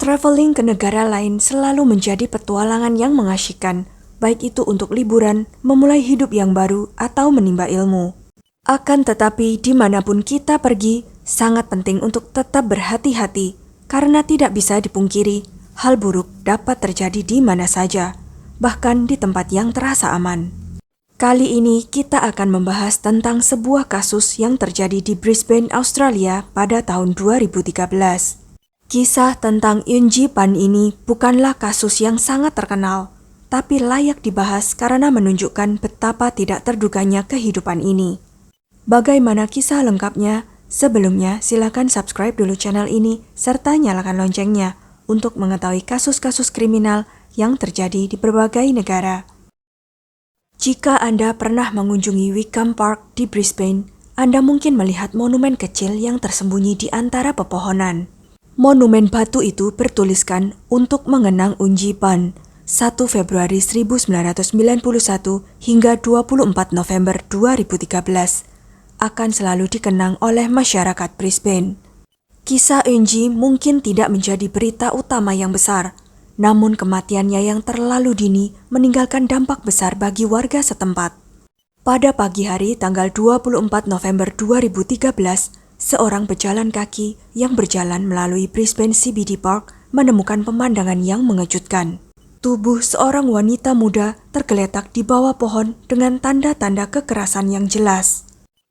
Traveling ke negara lain selalu menjadi petualangan yang mengasyikkan, baik itu untuk liburan, memulai hidup yang baru, atau menimba ilmu. Akan tetapi, dimanapun kita pergi, sangat penting untuk tetap berhati-hati, karena tidak bisa dipungkiri, hal buruk dapat terjadi di mana saja, bahkan di tempat yang terasa aman. Kali ini kita akan membahas tentang sebuah kasus yang terjadi di Brisbane, Australia pada tahun 2013. Kisah tentang Yunji Pan ini bukanlah kasus yang sangat terkenal, tapi layak dibahas karena menunjukkan betapa tidak terduganya kehidupan ini. Bagaimana kisah lengkapnya? Sebelumnya, silakan subscribe dulu channel ini serta nyalakan loncengnya untuk mengetahui kasus-kasus kriminal yang terjadi di berbagai negara. Jika Anda pernah mengunjungi Wickham Park di Brisbane, Anda mungkin melihat monumen kecil yang tersembunyi di antara pepohonan. Monumen batu itu bertuliskan untuk mengenang Yunji Pan, 1 Februari 1991 hingga 24 November 2013, akan selalu dikenang oleh masyarakat Brisbane. Kisah Yunji mungkin tidak menjadi berita utama yang besar, namun kematiannya yang terlalu dini meninggalkan dampak besar bagi warga setempat. Pada pagi hari tanggal 24 November 2013, seorang pejalan kaki yang berjalan melalui Brisbane CBD Park menemukan pemandangan yang mengejutkan. Tubuh seorang wanita muda tergeletak di bawah pohon dengan tanda-tanda kekerasan yang jelas.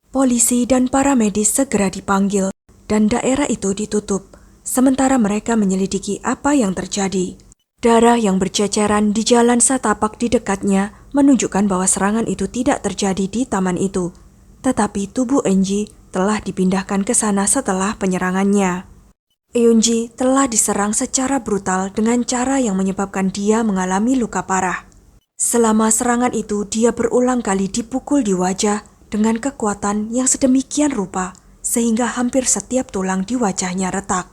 Polisi dan para medis segera dipanggil dan daerah itu ditutup, sementara mereka menyelidiki apa yang terjadi. Darah yang berceceran di jalan setapak di dekatnya menunjukkan bahwa serangan itu tidak terjadi di taman itu, tetapi tubuh Yunji telah dipindahkan ke sana setelah penyerangannya. Yunji telah diserang secara brutal dengan cara yang menyebabkan dia mengalami luka parah. Selama serangan itu, dia berulang kali dipukul di wajah dengan kekuatan yang sedemikian rupa sehingga hampir setiap tulang di wajahnya retak.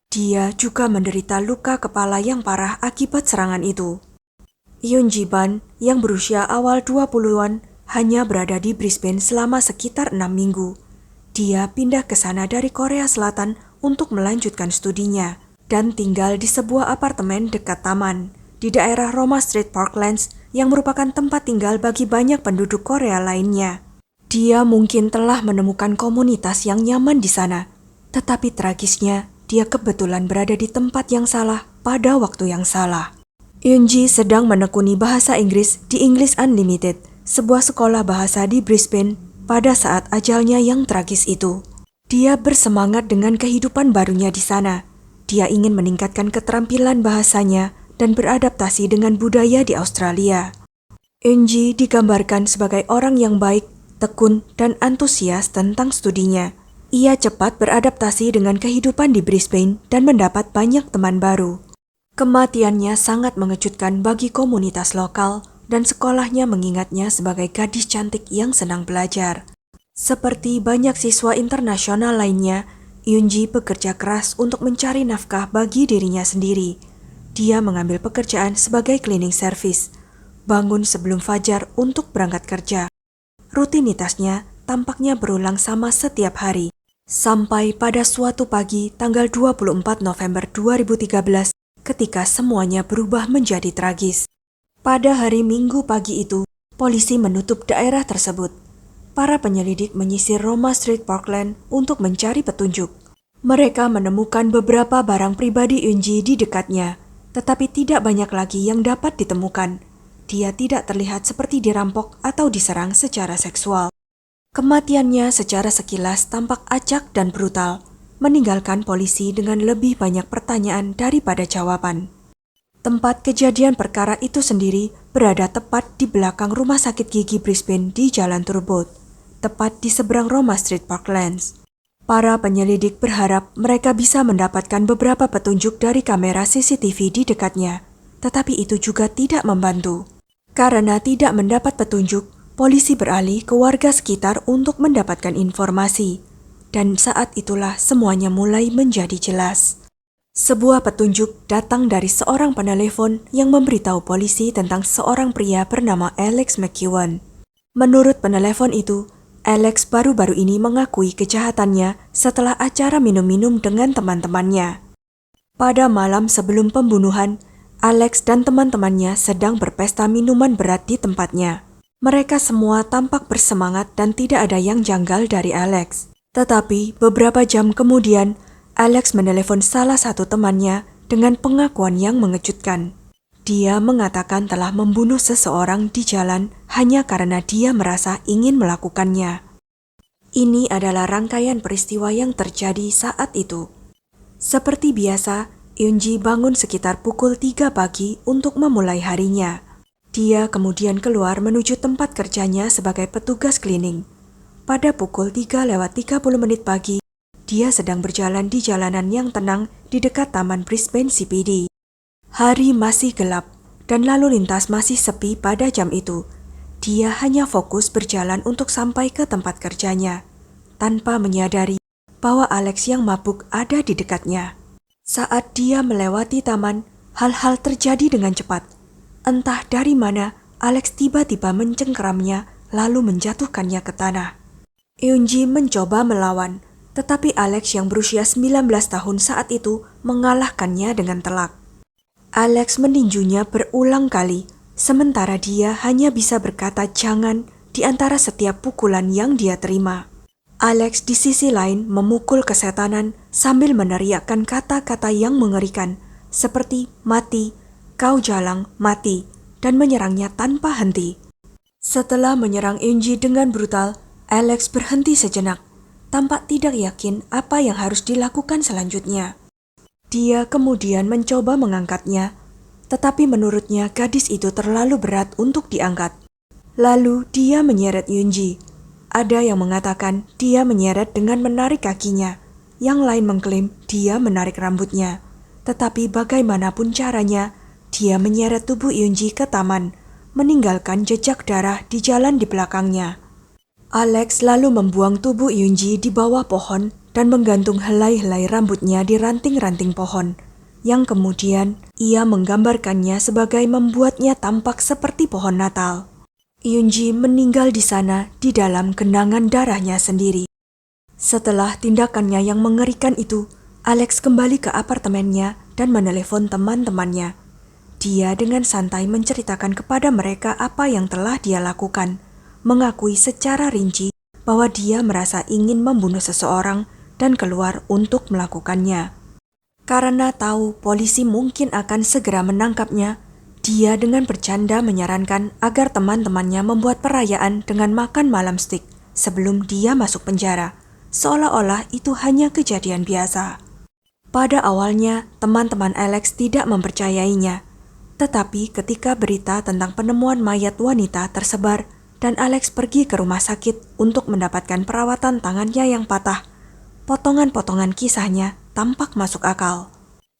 Dia juga menderita luka kepala yang parah akibat serangan itu. Yunji Pan yang berusia awal 20-an hanya berada di Brisbane selama sekitar 6 minggu. Dia pindah ke sana dari Korea Selatan untuk melanjutkan studinya dan tinggal di sebuah apartemen dekat taman di daerah Roma Street Parklands yang merupakan tempat tinggal bagi banyak penduduk Korea lainnya. Dia mungkin telah menemukan komunitas yang nyaman di sana, tetapi tragisnya dia kebetulan berada di tempat yang salah pada waktu yang salah. Yunji sedang menekuni bahasa Inggris di English Unlimited, sebuah sekolah bahasa di Brisbane. Pada saat ajalnya yang tragis itu, dia bersemangat dengan kehidupan barunya di sana. Dia ingin meningkatkan keterampilan bahasanya dan beradaptasi dengan budaya di Australia. Yunji digambarkan sebagai orang yang baik, tekun, dan antusias tentang studinya. Ia cepat beradaptasi dengan kehidupan di Brisbane dan mendapat banyak teman baru. Kematiannya sangat mengejutkan bagi komunitas lokal, dan sekolahnya mengingatnya sebagai gadis cantik yang senang belajar. Seperti banyak siswa internasional lainnya, Yunji bekerja keras untuk mencari nafkah bagi dirinya sendiri. Dia mengambil pekerjaan sebagai cleaning service, bangun sebelum fajar untuk berangkat kerja. Rutinitasnya tampaknya berulang sama setiap hari, sampai pada suatu pagi tanggal 24 November 2013 ketika semuanya berubah menjadi tragis. Pada hari Minggu pagi itu, polisi menutup daerah tersebut. Para penyelidik menyisir Roma Street Parkland untuk mencari petunjuk. Mereka menemukan beberapa barang pribadi Yunji di dekatnya, tetapi tidak banyak lagi yang dapat ditemukan. Dia tidak terlihat seperti dirampok atau diserang secara seksual. Kematiannya secara sekilas tampak acak dan brutal, meninggalkan polisi dengan lebih banyak pertanyaan daripada jawaban. Tempat kejadian perkara itu sendiri berada tepat di belakang Rumah Sakit Gigi Brisbane di Jalan Turbot, tepat di seberang Roma Street Parklands. Para penyelidik berharap mereka bisa mendapatkan beberapa petunjuk dari kamera CCTV di dekatnya, tetapi itu juga tidak membantu. Karena tidak mendapat petunjuk, polisi beralih ke warga sekitar untuk mendapatkan informasi, dan saat itulah semuanya mulai menjadi jelas. Sebuah petunjuk datang dari seorang penelepon yang memberitahu polisi tentang seorang pria bernama Alex McEwan. Menurut penelepon itu, Alex baru-baru ini mengakui kejahatannya setelah acara minum-minum dengan teman-temannya. Pada malam sebelum pembunuhan, Alex dan teman-temannya sedang berpesta minuman berat di tempatnya. Mereka semua tampak bersemangat dan tidak ada yang janggal dari Alex. Tetapi beberapa jam kemudian, Alex menelepon salah satu temannya dengan pengakuan yang mengejutkan. Dia mengatakan telah membunuh seseorang di jalan hanya karena dia merasa ingin melakukannya. Ini adalah rangkaian peristiwa yang terjadi saat itu. Seperti biasa, Eunji bangun sekitar pukul 3 pagi untuk memulai harinya. Dia kemudian keluar menuju tempat kerjanya sebagai petugas cleaning. Pada pukul 3:30 pagi, dia sedang berjalan di jalanan yang tenang di dekat Taman Brisbane CBD. Hari masih gelap dan lalu lintas masih sepi pada jam itu. Dia hanya fokus berjalan untuk sampai ke tempat kerjanya, tanpa menyadari bahwa Alex yang mabuk ada di dekatnya. Saat dia melewati taman, hal-hal terjadi dengan cepat. Entah dari mana, Alex tiba-tiba mencengkeramnya lalu menjatuhkannya ke tanah. Eunji mencoba melawan, tetapi Alex yang berusia 19 tahun saat itu mengalahkannya dengan telak. Alex meninjunya berulang kali, sementara dia hanya bisa berkata jangan di antara setiap pukulan yang dia terima. Alex di sisi lain memukul kesetanan sambil meneriakkan kata-kata yang mengerikan, seperti mati, kau jalang, mati, dan menyerangnya tanpa henti. Setelah menyerang Eunji dengan brutal, Alex berhenti sejenak, tampak tidak yakin apa yang harus dilakukan selanjutnya. Dia kemudian mencoba mengangkatnya, tetapi menurutnya gadis itu terlalu berat untuk diangkat. Lalu dia menyeret Eunji. Ada yang mengatakan dia menyeret dengan menarik kakinya, yang lain mengklaim dia menarik rambutnya. Tetapi bagaimanapun caranya, dia menyeret tubuh Eunji ke taman, meninggalkan jejak darah di jalan di belakangnya. Alex lalu membuang tubuh Eunji di bawah pohon dan menggantung helai-helai rambutnya di ranting-ranting pohon, yang kemudian ia menggambarkannya sebagai membuatnya tampak seperti pohon Natal. Eunji meninggal di sana di dalam genangan darahnya sendiri. Setelah tindakannya yang mengerikan itu, Alex kembali ke apartemennya dan menelepon teman-temannya. Dia dengan santai menceritakan kepada mereka apa yang telah dia lakukan, mengakui secara rinci bahwa dia merasa ingin membunuh seseorang dan keluar untuk melakukannya. Karena tahu polisi mungkin akan segera menangkapnya, dia dengan bercanda menyarankan agar teman-temannya membuat perayaan dengan makan malam steak sebelum dia masuk penjara, seolah-olah itu hanya kejadian biasa. Pada awalnya, teman-teman Alex tidak mempercayainya, tetapi ketika berita tentang penemuan mayat wanita tersebar dan Alex pergi ke rumah sakit untuk mendapatkan perawatan tangannya yang patah, potongan-potongan kisahnya tampak masuk akal.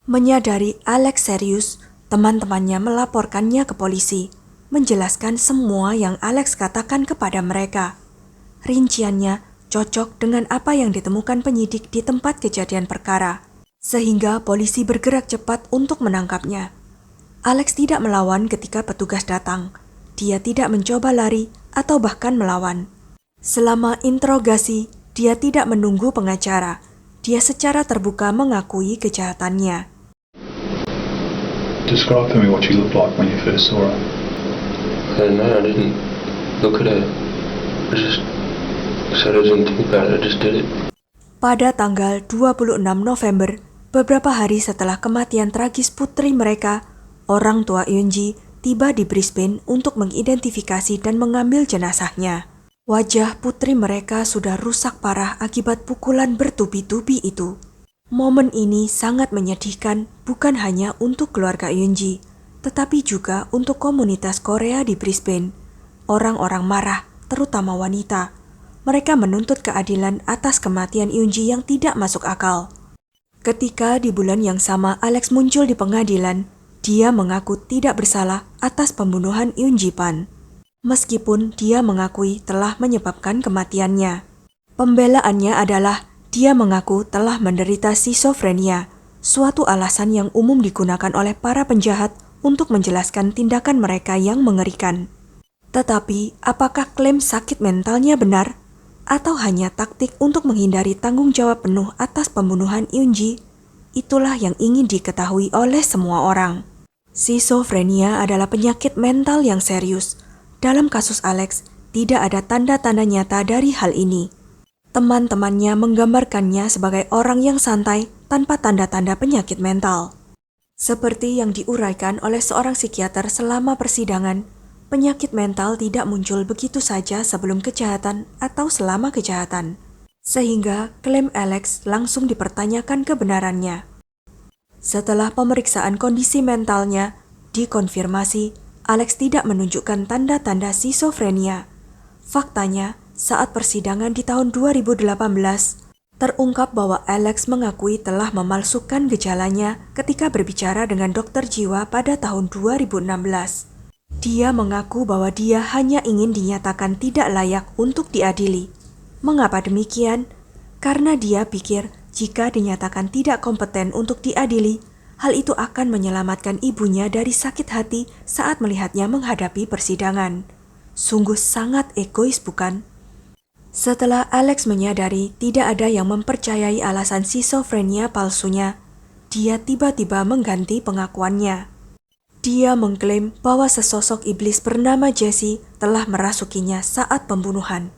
Menyadari Alex serius, teman-temannya melaporkannya ke polisi, menjelaskan semua yang Alex katakan kepada mereka. Rinciannya cocok dengan apa yang ditemukan penyidik di tempat kejadian perkara, sehingga polisi bergerak cepat untuk menangkapnya. Alex tidak melawan ketika petugas datang. Dia tidak mencoba lari atau bahkan melawan. Selama interogasi, dia tidak menunggu pengacara. Dia secara terbuka mengakui kejahatannya. Describe for me what she looked like when you first saw her. No, I didn't look at her. I just said I didn't think about it, I just did it. Pada tanggal 26 November, beberapa hari setelah kematian tragis putri mereka, orang tua Eunji tiba di Brisbane untuk mengidentifikasi dan mengambil jenazahnya. Wajah putri mereka sudah rusak parah akibat pukulan bertubi-tubi itu. Momen ini sangat menyedihkan bukan hanya untuk keluarga Eunji, tetapi juga untuk komunitas Korea di Brisbane. Orang-orang marah, terutama wanita. Mereka menuntut keadilan atas kematian Eunji yang tidak masuk akal. Ketika di bulan yang sama Alex muncul di pengadilan, dia mengaku tidak bersalah atas pembunuhan Eunji Pan, meskipun dia mengakui telah menyebabkan kematiannya. Pembelaannya adalah dia mengaku telah menderita skizofrenia, suatu alasan yang umum digunakan oleh para penjahat untuk menjelaskan tindakan mereka yang mengerikan. Tetapi, apakah klaim sakit mentalnya benar? Atau hanya taktik untuk menghindari tanggung jawab penuh atas pembunuhan Eunji? itulah yang ingin diketahui oleh semua orang. Schizophrenia adalah penyakit mental yang serius. Dalam kasus Alex, tidak ada tanda-tanda nyata dari hal ini. Teman-temannya menggambarkannya sebagai orang yang santai tanpa tanda-tanda penyakit mental. Seperti yang diuraikan oleh seorang psikiater selama persidangan, penyakit mental tidak muncul begitu saja sebelum kejahatan atau selama kejahatan, sehingga klaim Alex langsung dipertanyakan kebenarannya. Setelah pemeriksaan kondisi mentalnya dikonfirmasi, Alex tidak menunjukkan tanda-tanda schizophrenia. Faktanya, saat persidangan di tahun 2018, terungkap bahwa Alex mengakui telah memalsukan gejalanya ketika berbicara dengan dokter jiwa pada tahun 2016. Dia mengaku bahwa dia hanya ingin dinyatakan tidak layak untuk diadili. Mengapa demikian? Karena dia pikir jika dinyatakan tidak kompeten untuk diadili, hal itu akan menyelamatkan ibunya dari sakit hati saat melihatnya menghadapi persidangan. Sungguh sangat egois, bukan? Setelah Alex menyadari tidak ada yang mempercayai alasan schizophrenia palsunya, dia tiba-tiba mengganti pengakuannya. Dia mengklaim bahwa sesosok iblis bernama Jesse telah merasukinya saat pembunuhan.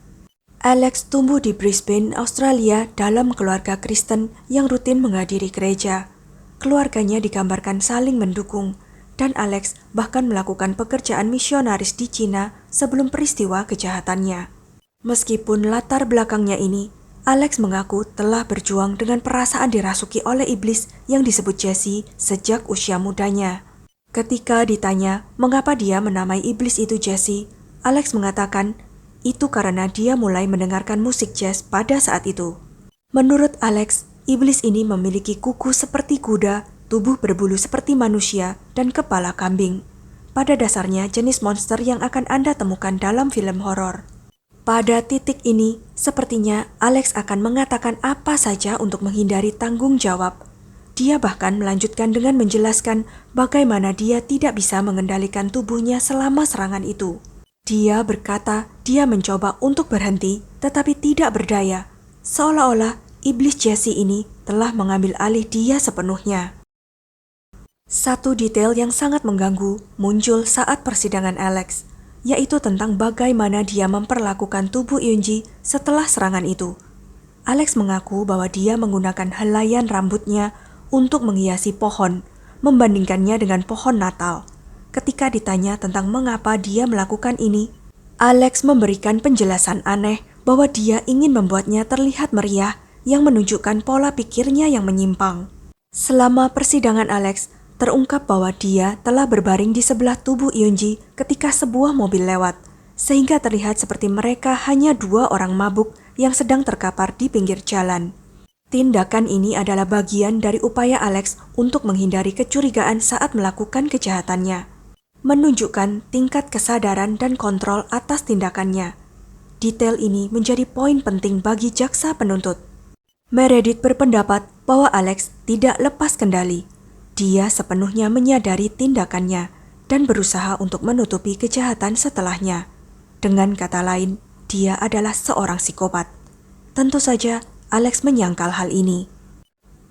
Alex tumbuh di Brisbane, Australia dalam keluarga Kristen yang rutin menghadiri gereja. Keluarganya digambarkan saling mendukung, dan Alex bahkan melakukan pekerjaan misionaris di Cina sebelum peristiwa kejahatannya. Meskipun latar belakangnya ini, Alex mengaku telah berjuang dengan perasaan dirasuki oleh iblis yang disebut Jesse sejak usia mudanya. Ketika ditanya mengapa dia menamai iblis itu Jesse, Alex mengatakan itu karena dia mulai mendengarkan musik jazz pada saat itu. Menurut Alex, iblis ini memiliki kuku seperti kuda, tubuh berbulu seperti manusia, dan kepala kambing. Pada dasarnya jenis monster yang akan Anda temukan dalam film horor. Pada titik ini, sepertinya Alex akan mengatakan apa saja untuk menghindari tanggung jawab. Dia bahkan melanjutkan dengan menjelaskan bagaimana dia tidak bisa mengendalikan tubuhnya selama serangan itu. Dia berkata dia mencoba untuk berhenti, tetapi tidak berdaya. Seolah-olah iblis Jesse ini telah mengambil alih dia sepenuhnya. Satu detail yang sangat mengganggu muncul saat persidangan Alex, yaitu tentang bagaimana dia memperlakukan tubuh Eunji setelah serangan itu. Alex mengaku bahwa dia menggunakan helaian rambutnya untuk menghiasi pohon, membandingkannya dengan pohon Natal. Ketika ditanya tentang mengapa dia melakukan ini, Alex memberikan penjelasan aneh bahwa dia ingin membuatnya terlihat meriah yang menunjukkan pola pikirnya yang menyimpang. Selama persidangan Alex, terungkap bahwa dia telah berbaring di sebelah tubuh Eunji ketika sebuah mobil lewat, sehingga terlihat seperti mereka hanya dua orang mabuk yang sedang terkapar di pinggir jalan. Tindakan ini adalah bagian dari upaya Alex untuk menghindari kecurigaan saat melakukan kejahatannya, menunjukkan tingkat kesadaran dan kontrol atas tindakannya. Detail ini menjadi poin penting bagi jaksa penuntut. Meredith berpendapat bahwa Alex tidak lepas kendali. Dia sepenuhnya menyadari tindakannya dan berusaha untuk menutupi kejahatan setelahnya. Dengan kata lain, dia adalah seorang psikopat. Tentu saja, Alex menyangkal hal ini.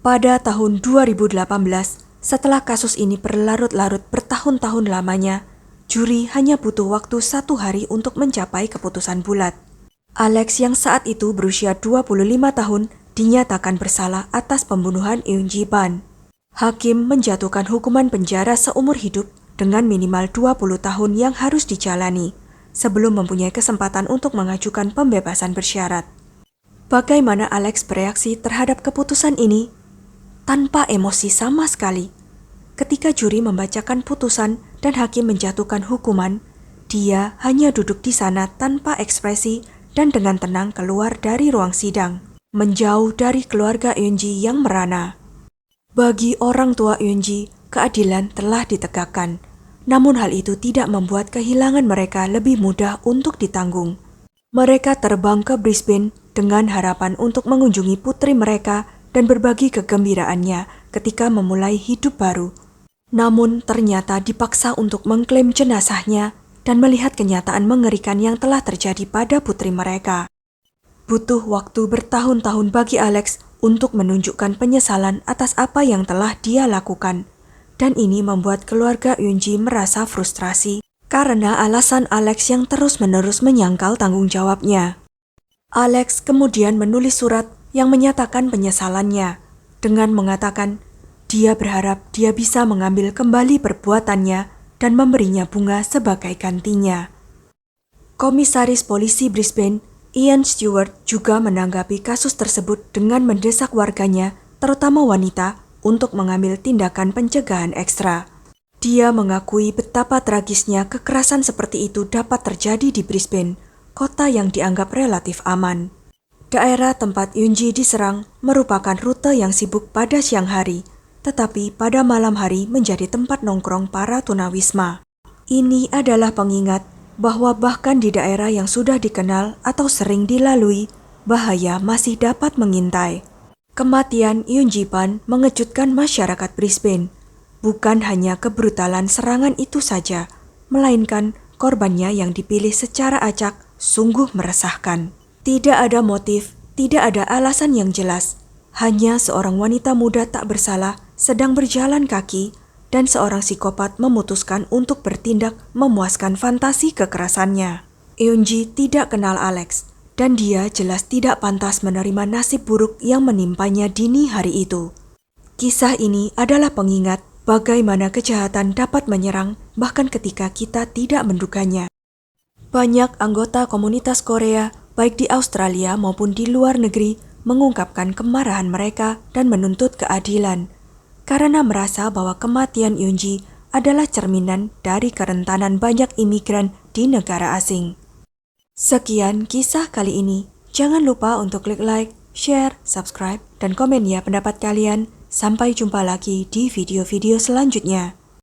Pada tahun 2018, setelah kasus ini berlarut-larut bertahun-tahun lamanya, juri hanya butuh waktu 1 hari untuk mencapai keputusan bulat. Alex yang saat itu berusia 25 tahun dinyatakan bersalah atas pembunuhan Eunji Ban. Hakim menjatuhkan hukuman penjara seumur hidup dengan minimal 20 tahun yang harus dijalani sebelum mempunyai kesempatan untuk mengajukan pembebasan bersyarat. Bagaimana Alex bereaksi terhadap keputusan ini? Tanpa emosi sama sekali. Ketika juri membacakan putusan dan hakim menjatuhkan hukuman, dia hanya duduk di sana tanpa ekspresi dan dengan tenang keluar dari ruang sidang, menjauh dari keluarga Eunji yang merana. Bagi orang tua Eunji, keadilan telah ditegakkan, namun hal itu tidak membuat kehilangan mereka lebih mudah untuk ditanggung. Mereka terbang ke Brisbane dengan harapan untuk mengunjungi putri mereka dan berbagi kegembiraannya ketika memulai hidup baru. Namun ternyata dipaksa untuk mengklaim jenazahnya dan melihat kenyataan mengerikan yang telah terjadi pada putri mereka. Butuh waktu bertahun-tahun bagi Alex untuk menunjukkan penyesalan atas apa yang telah dia lakukan. Dan ini membuat keluarga Eunji merasa frustrasi karena alasan Alex yang terus-menerus menyangkal tanggung jawabnya. Alex kemudian menulis surat yang menyatakan penyesalannya dengan mengatakan dia berharap dia bisa mengambil kembali perbuatannya dan memberinya bunga sebagai gantinya. Komisaris Polisi Brisbane, Ian Stewart, juga menanggapi kasus tersebut dengan mendesak warganya, terutama wanita, untuk mengambil tindakan pencegahan ekstra. Dia mengakui betapa tragisnya kekerasan seperti itu dapat terjadi di Brisbane, kota yang dianggap relatif aman. Daerah tempat Eunji diserang merupakan rute yang sibuk pada siang hari, tetapi pada malam hari menjadi tempat nongkrong para tunawisma. Ini adalah pengingat bahwa bahkan di daerah yang sudah dikenal atau sering dilalui, bahaya masih dapat mengintai. Kematian Eunji Pan mengejutkan masyarakat Brisbane. Bukan hanya kebrutalan serangan itu saja, melainkan korbannya yang dipilih secara acak sungguh meresahkan. Tidak ada motif, tidak ada alasan yang jelas. Hanya seorang wanita muda tak bersalah sedang berjalan kaki dan seorang psikopat memutuskan untuk bertindak memuaskan fantasi kekerasannya. Eunji tidak kenal Alex, dan dia jelas tidak pantas menerima nasib buruk yang menimpanya dini hari itu. Kisah ini adalah pengingat bagaimana kejahatan dapat menyerang bahkan ketika kita tidak menduganya. Banyak anggota komunitas Korea, baik di Australia maupun di luar negeri, mengungkapkan kemarahan mereka dan menuntut keadilan, karena merasa bahwa kematian Eunji adalah cerminan dari kerentanan banyak imigran di negara asing. Sekian kisah kali ini. Jangan lupa untuk klik like, share, subscribe, dan komen ya pendapat kalian. Sampai jumpa lagi di video-video selanjutnya.